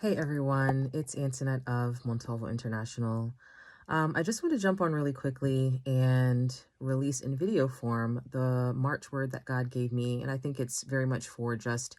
Hey everyone, it's Antoinette of Montalvo International. I just want to jump on really quickly and release in video form the March word that God gave me. And I think it's very much for just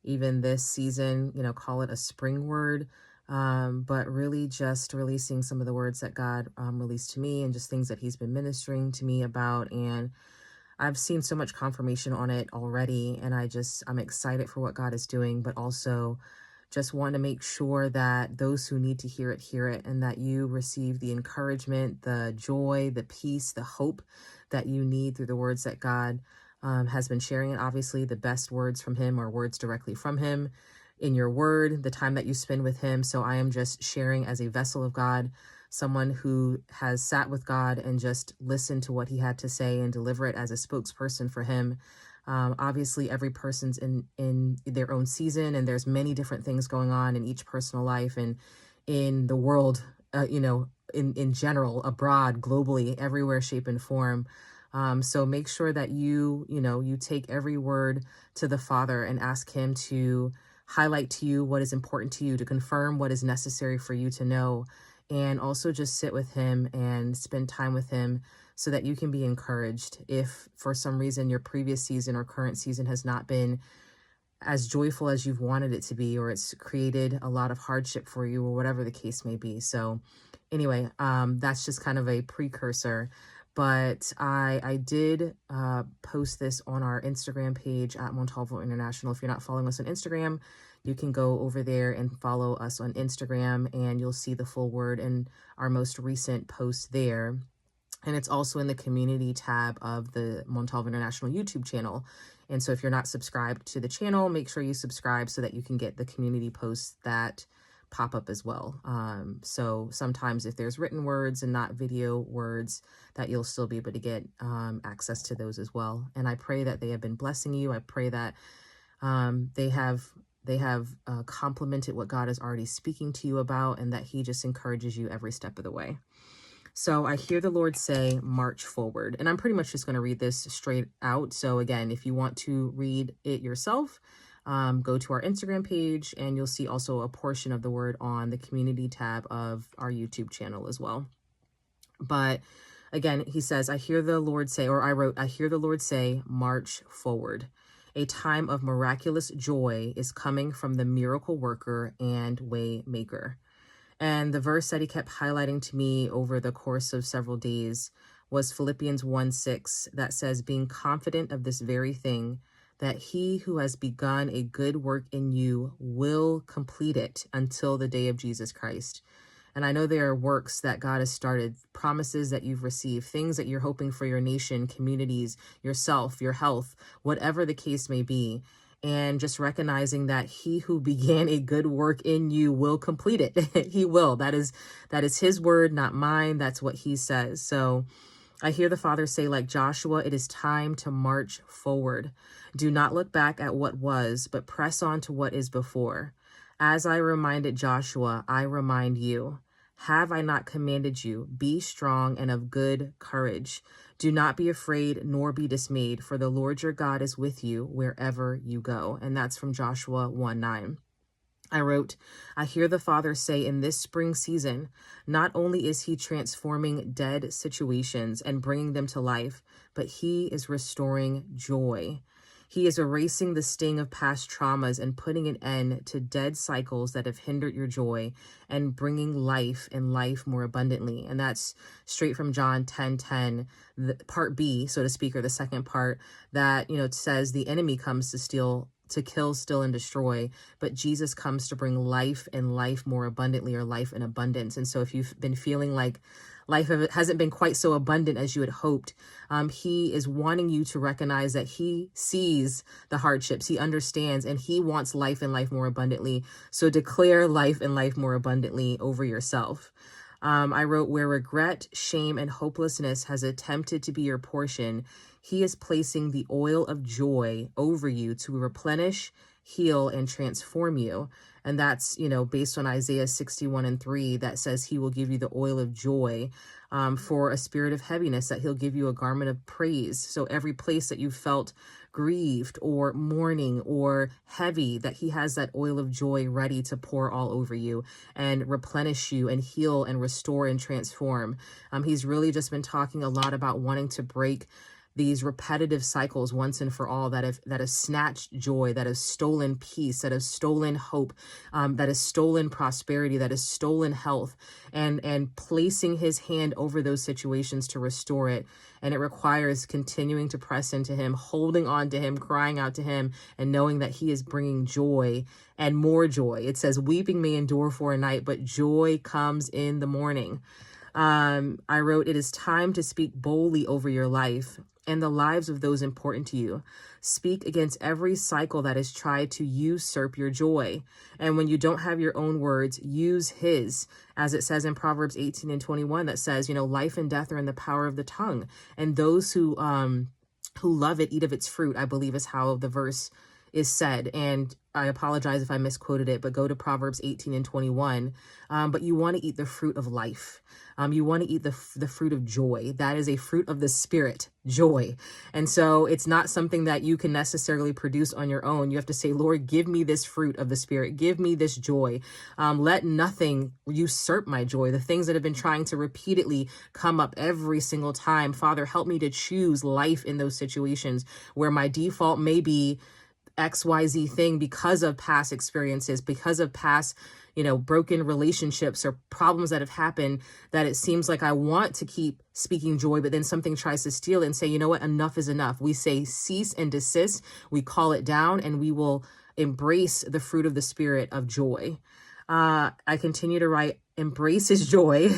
even this season, call it a spring word, but really just releasing some of the words that God released to me and just things that he's been ministering to me about. And I've seen so much confirmation on it already. And I'm excited for what God is doing, but also just want to make sure that those who need to hear it, and that you receive the encouragement, the joy, the peace, the hope that you need through the words that God has been sharing. And obviously the best words from him are words directly from him in your word, the time that you spend with him. So I am just sharing as a vessel of God, someone who has sat with God and just listened to what he had to say and deliver it as a spokesperson for him. Obviously, every person's in their own season, and there's many different things going on in each personal life and in the world, in general, abroad, globally, everywhere, shape, and form. So make sure that you take every word to the Father and ask him to highlight to you what is important to you, to confirm what is necessary for you to know, and also just sit with him and spend time with him so that you can be encouraged. If for some reason your previous season or current season has not been as joyful as you've wanted it to be, or it's created a lot of hardship for you, or whatever the case may be. So anyway, that's just kind of a precursor. But I did post this on our Instagram page at Montalvo International. If you're not following us on Instagram, you can go over there and follow us on Instagram, and you'll see the full word in our most recent post there. And it's also in the community tab of the Montalvo International YouTube channel. And so if you're not subscribed to the channel, make sure you subscribe so that you can get the community posts that pop up as well. So sometimes if there's written words and not video words, that you'll still be able to get access to those as well. And I pray that they have been blessing you. I pray that they have complemented what God is already speaking to you about, and that he just encourages you every step of the way. So I hear the Lord say, march forward. And I'm pretty much just going to read this straight out. So again, if you want to read it yourself, go to our Instagram page, and you'll see also a portion of the word on the community tab of our YouTube channel as well. But again, he says, I hear the Lord say, or I wrote, I hear the Lord say, march forward. A time of miraculous joy is coming from the miracle worker and way maker. And the verse that he kept highlighting to me over the course of several days was Philippians 1:6, that says, being confident of this very thing, that he who has begun a good work in you will complete it until the day of Jesus Christ. And I know there are works that God has started, promises that you've received, things that you're hoping for your nation, communities, yourself, your health, whatever the case may be. And just recognizing that he who began a good work in you will complete it. He will. That is his word, not mine. That's what he says. So I hear the Father say, like Joshua, it is time to march forward. Do not look back at what was, but press on to what is before. As I reminded Joshua, I remind you. Have I not commanded you? Be strong and of good courage. Do not be afraid nor be dismayed, for the Lord your God is with you wherever you go. And that's from Joshua 1:9. I wrote, I hear the Father say in this spring season, not only is he transforming dead situations and bringing them to life, but he is restoring joy. He is erasing the sting of past traumas and putting an end to dead cycles that have hindered your joy, and bringing life and life more abundantly. And that's straight from John 10:10, the part B, so to speak, or the second part, that, it says the enemy comes to steal, to kill, steal, and destroy, but Jesus comes to bring life and life more abundantly, or life in abundance. And so if you've been feeling like life hasn't been quite so abundant as you had hoped, he is wanting you to recognize that he sees the hardships, he understands, and he wants life and life more abundantly. So declare life and life more abundantly over yourself. I wrote, where regret, shame, and hopelessness has attempted to be your portion, he is placing the oil of joy over you to replenish, heal, and transform you. And that's, based on Isaiah 61:3, that says he will give you the oil of joy for a spirit of heaviness, that he'll give you a garment of praise. So every place that you felt grieved or mourning or heavy, that he has that oil of joy ready to pour all over you and replenish you and heal and restore and transform. He's really just been talking a lot about wanting to break these repetitive cycles once and for all that have snatched joy, that have stolen peace, that have stolen hope, that has stolen prosperity, that has stolen health, and placing his hand over those situations to restore it. And it requires continuing to press into him, holding on to him, crying out to him, and knowing that he is bringing joy and more joy. It says, weeping may endure for a night, but joy comes in the morning. I wrote, it is time to speak boldly over your life and the lives of those important to you. Speak against every cycle that has tried to usurp your joy. And when you don't have your own words, use his, as it says in Proverbs 18:21, that says, life and death are in the power of the tongue. And those who love it, eat of its fruit, I believe is how the verse is said. And I apologize if I misquoted it, but go to Proverbs 18:21. But you want to eat the fruit of life. You want to eat the fruit of joy. That is a fruit of the Spirit, joy. And so it's not something that you can necessarily produce on your own. You have to say, Lord, give me this fruit of the Spirit. Give me this joy. Let nothing usurp my joy. The things that have been trying to repeatedly come up every single time. Father, help me to choose life in those situations where my default may be XYZ thing because of past experiences, because of past, broken relationships or problems that have happened, that it seems like I want to keep speaking joy, but then something tries to steal it and say, you know what, enough is enough. We say cease and desist. We call it down, and we will embrace the fruit of the Spirit of joy. I continue to write, embrace his joy.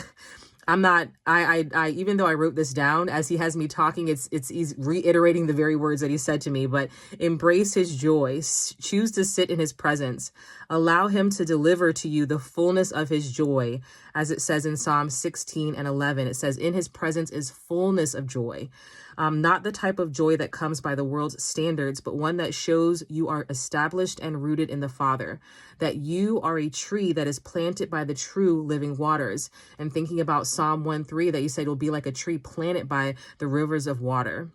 I even though I wrote this down as he has me talking, he's reiterating the very words that he said to me, but embrace his joy, choose to sit in his presence, allow him to deliver to you the fullness of his joy. As it says in Psalm 16:11, it says, in his presence is fullness of joy. Not the type of joy that comes by the world's standards, but one that shows you are established and rooted in the Father, that you are a tree that is planted by the true living waters. And thinking about Psalm 1:3, that you said will be like a tree planted by the rivers of water.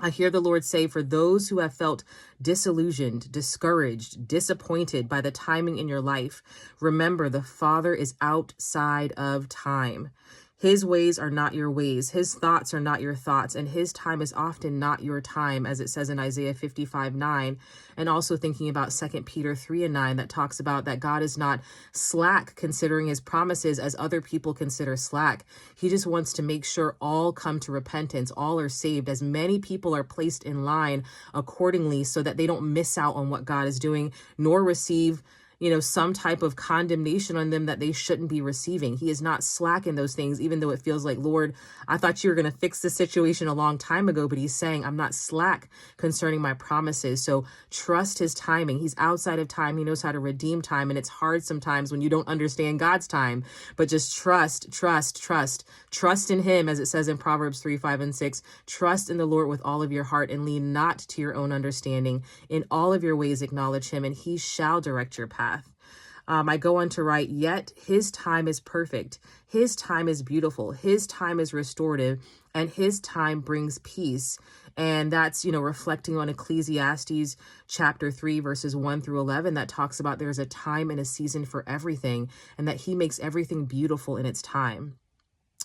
I hear the Lord say, for those who have felt disillusioned, discouraged, disappointed by the timing in your life, remember the Father is outside of time. His ways are not your ways. His thoughts are not your thoughts. And his time is often not your time, as it says in Isaiah 55:9. And also thinking about 2 Peter 3:9, that talks about that God is not slack considering his promises as other people consider slack. He just wants to make sure all come to repentance, all are saved, as many people are placed in line accordingly, so that they don't miss out on what God is doing, nor receive some type of condemnation on them that they shouldn't be receiving. He is not slack in those things, even though it feels like, Lord, I thought you were going to fix the situation a long time ago, but he's saying, I'm not slack concerning my promises. So trust his timing. He's outside of time. He knows how to redeem time. And it's hard sometimes when you don't understand God's time, but just trust in him. As it says in Proverbs 3:5-6, trust in the Lord with all of your heart and lean not to your own understanding. In all of your ways, acknowledge him, and he shall direct your path. I go on to write, yet his time is perfect. His time is beautiful. His time is restorative, and his time brings peace. And that's, reflecting on Ecclesiastes chapter 3, verses 1-11, that talks about there's a time and a season for everything, and that he makes everything beautiful in its time.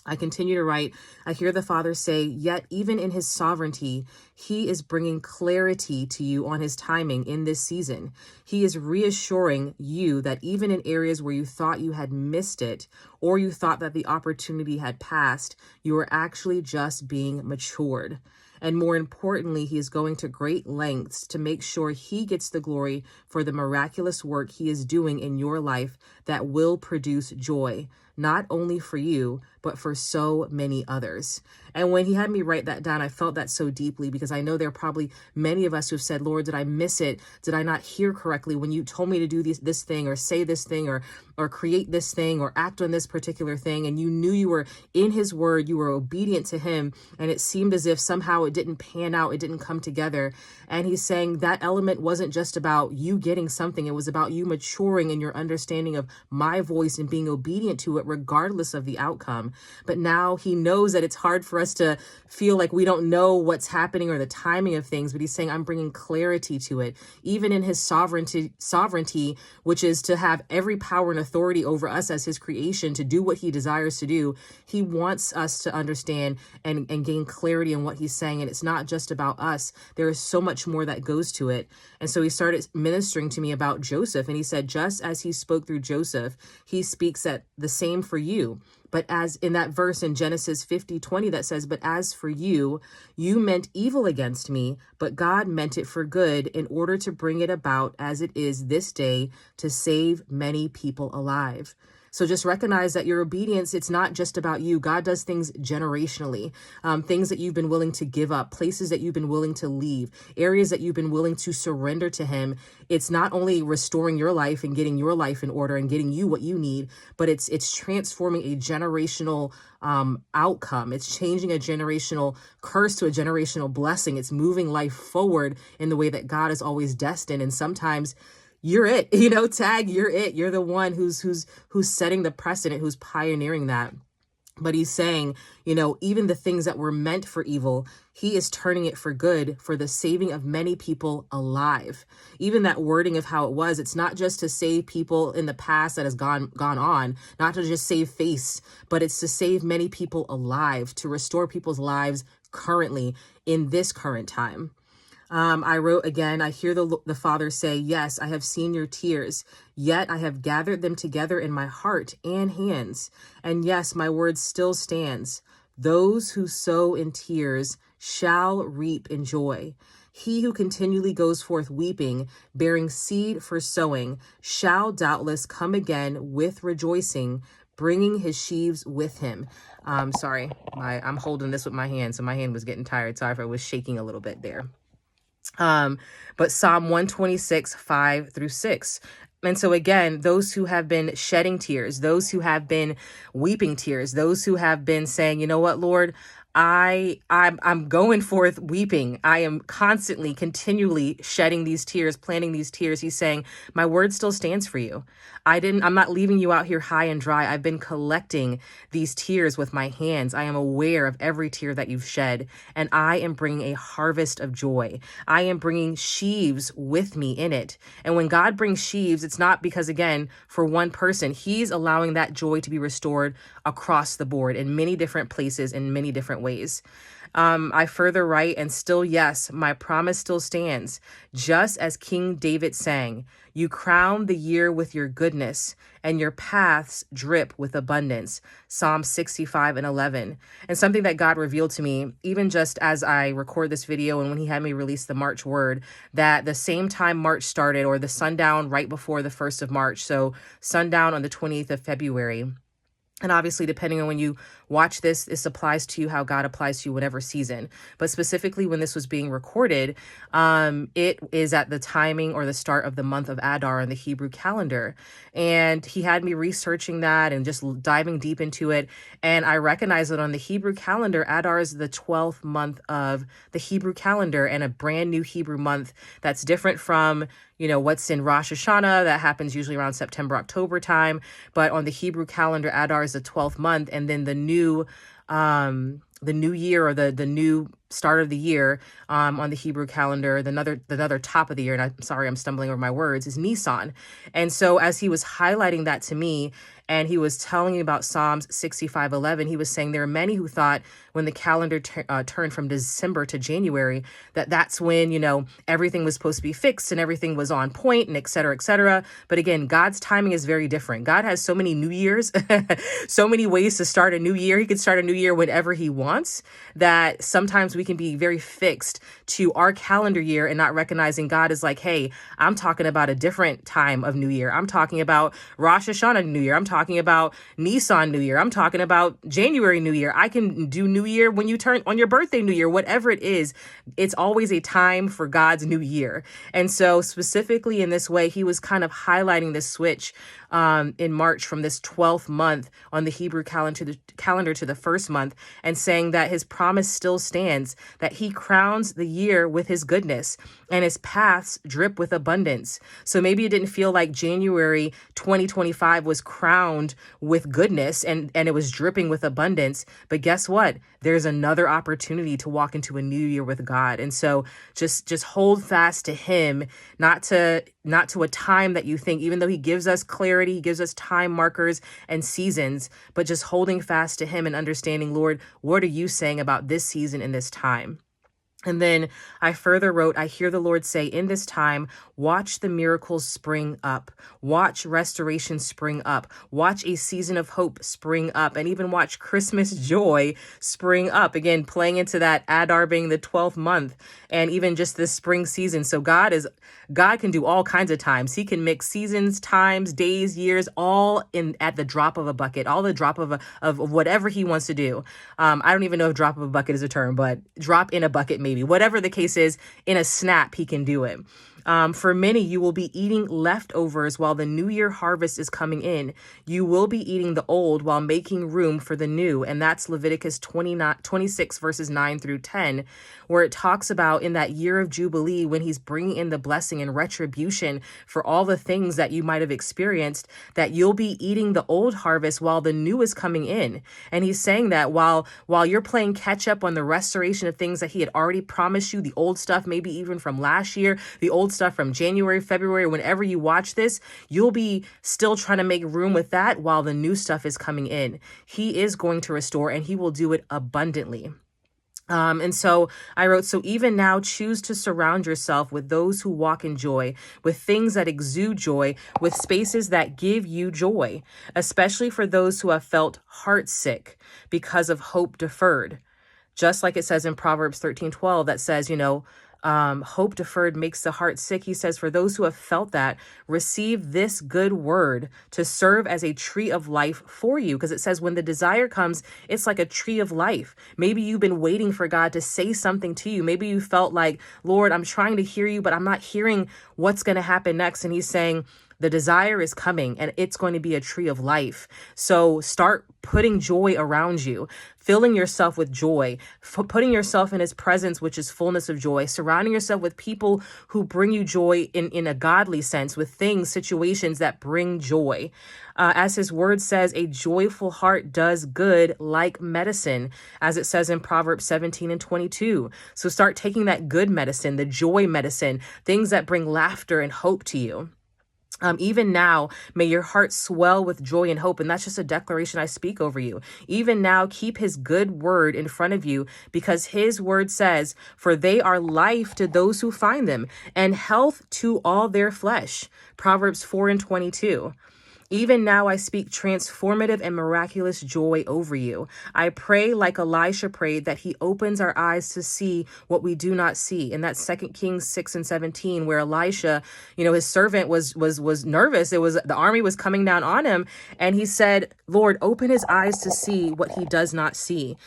I continue to write, I hear the Father say, yet even in his sovereignty, he is bringing clarity to you on his timing in this season. He is reassuring you that even in areas where you thought you had missed it, or you thought that the opportunity had passed, you are actually just being matured. And more importantly, he is going to great lengths to make sure he gets the glory for the miraculous work he is doing in your life that will produce joy, not only for you, but for so many others. And when he had me write that down, I felt that so deeply, because I know there are probably many of us who have said, Lord, did I miss it? Did I not hear correctly when you told me to do this thing, or say this thing, or create this thing, or act on this particular thing? And you knew you were in his word, you were obedient to him, and it seemed as if somehow it didn't pan out, it didn't come together. And he's saying that element wasn't just about you getting something, it was about you maturing in your understanding of my voice and being obedient to it it regardless of the outcome. But now he knows that it's hard for us to feel like we don't know what's happening or the timing of things, but he's saying, I'm bringing clarity to it, even in his sovereignty, which is to have every power and authority over us as his creation to do what he desires to do. He wants us to understand and gain clarity in what he's saying. And it's not just about us. There is so much more that goes to it. And so he started ministering to me about Joseph. And he said, just as he spoke through Joseph, he speaks at the same for you. But as in that verse in Genesis 50:20 that says, but as for you, you meant evil against me, but God meant it for good in order to bring it about as it is this day to save many people alive. So just recognize that your obedience, it's not just about you. God does things generationally, things that you've been willing to give up, places that you've been willing to leave, areas that you've been willing to surrender to him. It's not only restoring your life and getting your life in order and getting you what you need, but it's transforming a generational outcome. It's changing a generational curse to a generational blessing. It's moving life forward in the way that God has always destined. And sometimes you're it, tag, you're it. You're the one who's setting the precedent, who's pioneering that. But he's saying, even the things that were meant for evil, he is turning it for good, for the saving of many people alive. Even that wording of how it was, it's not just to save people in the past that has gone on, not to just save face, but it's to save many people alive, to restore people's lives currently in this current time. I wrote again, I hear the Father say, yes, I have seen your tears, yet I have gathered them together in my heart and hands. And yes, my word still stands. Those who sow in tears shall reap in joy. He who continually goes forth weeping, bearing seed for sowing, shall doubtless come again with rejoicing, bringing his sheaves with him. Sorry, I'm holding this with my hand, so my hand was getting tired. Sorry if I was shaking a little bit there. But Psalm 126, 5-6. And so again, those who have been shedding tears, those who have been weeping tears, those who have been saying, you know what, Lord, I'm going forth weeping. I am constantly, continually shedding these tears, planting these tears. He's saying, my word still stands for you. I'm not leaving you out here high and dry. I've been collecting these tears with my hands. I am aware of every tear that you've shed, and I am bringing a harvest of joy. I am bringing sheaves with me in it. And when God brings sheaves, it's not because, again, for one person, he's allowing that joy to be restored across the board in many different places, in many different ways. I further write, and still, yes, my promise still stands. Just as King David sang, you crown the year with your goodness, and your paths drip with abundance. Psalm 65:11. And something that God revealed to me, even just as I record this video and when he had me release the March word, that the same time March started, or the sundown right before the 1st of March, so sundown on the 28th of February, and obviously, depending on when you watch this, this applies to you how God applies to you whatever season. But specifically when this was being recorded, it is at the timing or the start of the month of Adar on the Hebrew calendar. And he had me researching that and just diving deep into it. And I recognize that on the Hebrew calendar, Adar is the 12th month of the Hebrew calendar, and a brand new Hebrew month that's different from what's in Rosh Hashanah. That happens usually around September, October time. But on the Hebrew calendar, Adar is the 12th month. And then the new year, or the new start of the year on the Hebrew calendar, another top of the year, and I'm sorry, I'm stumbling over my words, is Nisan. And so as he was highlighting that to me, and he was telling me about Psalms 65:11, he was saying there are many who thought when the calendar turned from December to January, that's when, everything was supposed to be fixed and everything was on point and et cetera, et cetera. But again, God's timing is very different. God has so many new years, so many ways to start a new year. He could start a new year whenever he wants, that sometimes we can be very fixed to our calendar year and not recognizing God is like, hey, I'm talking about a different time of New Year. I'm talking about Rosh Hashanah New Year. I'm talking about Nisan New Year. I'm talking about January New Year. I can do New Year when you turn on your birthday New Year, whatever it is. It's always a time for God's new year. And so specifically in this way, he was kind of highlighting this switch in March from this 12th month on the Hebrew calendar to the first month, and saying that his promise still stands, that he crowns the year with his goodness and his paths drip with abundance. So maybe it didn't feel like January 2025 was crowned abound with goodness and it was dripping with abundance. But guess what? There's another opportunity to walk into a new year with God. And so just hold fast to him, not to a time that you think, even though he gives us clarity, he gives us time markers and seasons, but just holding fast to him and understanding, Lord, what are you saying about this season and this time? And then I further wrote, I hear the Lord say, in this time, watch the miracles spring up, watch restoration spring up, watch a season of hope spring up, and even watch Christmas joy spring up. Again, playing into that Adar being the 12th month and even just this spring season. So God can do all kinds of times. He can mix seasons, times, days, years, all in at the drop of a bucket, all the drop of whatever he wants to do. I don't even know if drop of a bucket is a term, but drop in a bucket, maybe. Whatever the case is, in a snap, he can do it. For many, you will be eating leftovers while the new year harvest is coming in. You will be eating the old while making room for the new. And that's Leviticus 26 verses 9 through 10, where it talks about in that year of Jubilee, when he's bringing in the blessing and retribution for all the things that you might have experienced, that you'll be eating the old harvest while the new is coming in. And he's saying that while you're playing catch up on the restoration of things that he had already promised you, the old stuff, maybe even from last year, the old stuff from January, February, whenever you watch this, you'll be still trying to make room with that while the new stuff is coming in. He is going to restore, and he will do it abundantly. And so I wrote, so even now choose to surround yourself with those who walk in joy, with things that exude joy, with spaces that give you joy, especially for those who have felt heartsick because of hope deferred. Just like it says in Proverbs 13:12, that says, hope deferred makes the heart sick. He says, for those who have felt that, receive this good word to serve as a tree of life for you. Because it says when the desire comes, it's like a tree of life. Maybe you've been waiting for God to say something to you. Maybe you felt like, Lord, I'm trying to hear you, but I'm not hearing what's going to happen next. And he's saying, the desire is coming and it's going to be a tree of life. So start putting joy around you, filling yourself with joy, putting yourself in his presence, which is fullness of joy, surrounding yourself with people who bring you joy in a godly sense, with things, situations that bring joy. As his word says, a joyful heart does good like medicine, as it says in Proverbs 17:22. So start taking that good medicine, the joy medicine, things that bring laughter and hope to you. Even now, may your heart swell with joy and hope. And that's just a declaration I speak over you. Even now, keep his good word in front of you, because his word says, for they are life to those who find them and health to all their flesh. Proverbs 4:22. Even now I speak transformative and miraculous joy over you. I pray like Elisha prayed, that he opens our eyes to see what we do not see. And that's 2 Kings 6:17, where Elisha, his servant was nervous. It was the army was coming down on him. And he said, Lord, open his eyes to see what he does not see.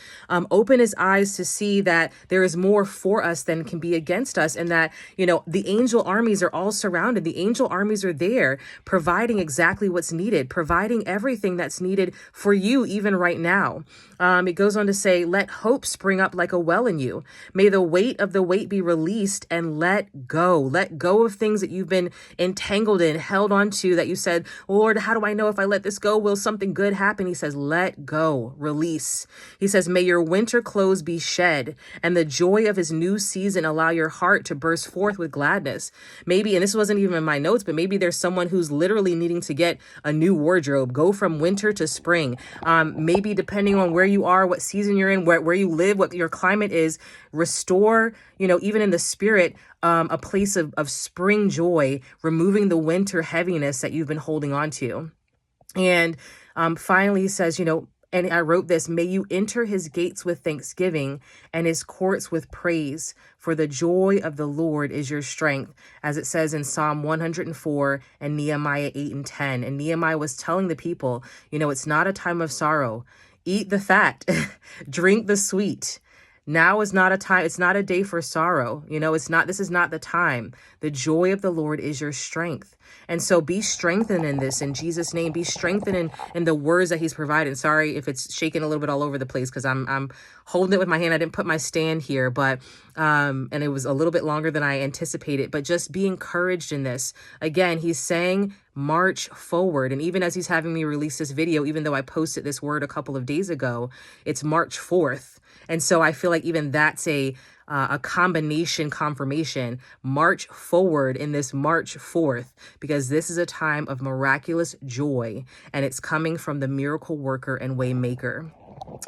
Open his eyes to see that there is more for us than can be against us. And that, the angel armies are all surrounded. The angel armies are there providing exactly what's needed, providing everything that's needed for you even right now. It goes on to say, let hope spring up like a well in you. May the weight of the weight be released and let go. Let go of things that you've been entangled in, held onto, that you said, Lord, how do I know if I let this go? Will something good happen? He says, let go, release. He says, may your winter clothes be shed and the joy of his new season allow your heart to burst forth with gladness. Maybe, and this wasn't even in my notes, but maybe there's someone who's literally needing to get a new wardrobe, go from winter to spring. Maybe depending on where you are, what season you're in, where you live, what your climate is, restore, even in the spirit, a place of spring joy, removing the winter heaviness that you've been holding on to. And finally, he says, and I wrote this, may you enter his gates with thanksgiving and his courts with praise, for the joy of the Lord is your strength, as it says in Psalm 104 and Nehemiah 8:10. And Nehemiah was telling the people, it's not a time of sorrow. Eat the fat, drink the sweet. Now is not a time. It's not a day for sorrow. This is not the time. The joy of the Lord is your strength. And so be strengthened in this in Jesus' name. Be strengthened in the words that he's provided. Sorry if it's shaking a little bit all over the place because I'm holding it with my hand. I didn't put my stand here, but and it was a little bit longer than I anticipated. But just be encouraged in this. Again, he's saying march forward. And even as he's having me release this video, even though I posted this word a couple of days ago, it's March 4th. And so I feel like even that's a combination confirmation. March forward in this March 4th, because this is a time of miraculous joy, and it's coming from the miracle worker and way maker.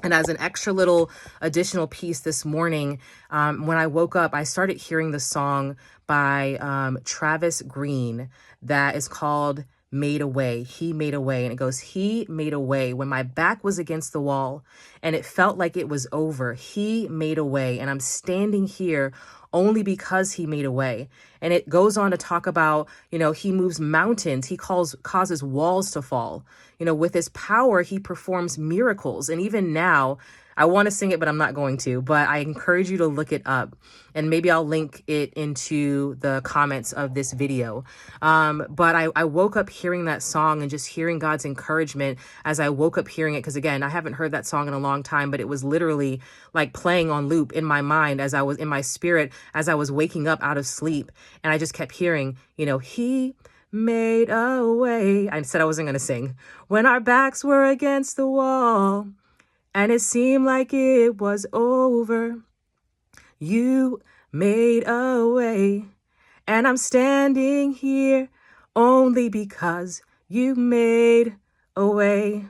And as an extra little additional piece this morning, when I woke up, I started hearing the song by Travis Green that is called Made a Way. He made a way. And it goes, he made a way when my back was against the wall and it felt like it was over. He made a way. And I'm standing here only because he made a way. And it goes on to talk about, he moves mountains. He causes walls to fall. With his power, he performs miracles. And even now, I want to sing it, but I'm not going to. But I encourage you to look it up. And maybe I'll link it into the comments of this video. But I woke up hearing that song and just hearing God's encouragement as I woke up hearing it. Because again, I haven't heard that song in a long time, but it was literally like playing on loop in my mind as I was in my spirit, as I was waking up out of sleep. And I just kept hearing, he made a way. I said I wasn't going to sing. When our backs were against the wall and it seemed like it was over, you made a way. And I'm standing here only because you made a way.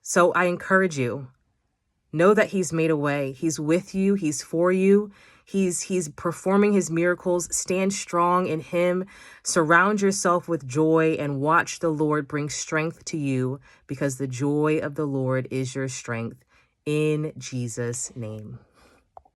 So I encourage you, know that he's made a way. He's with you. He's for you. He's performing his miracles. Stand strong in him. Surround yourself with joy and watch the Lord bring strength to you, because the joy of the Lord is your strength. In Jesus' name.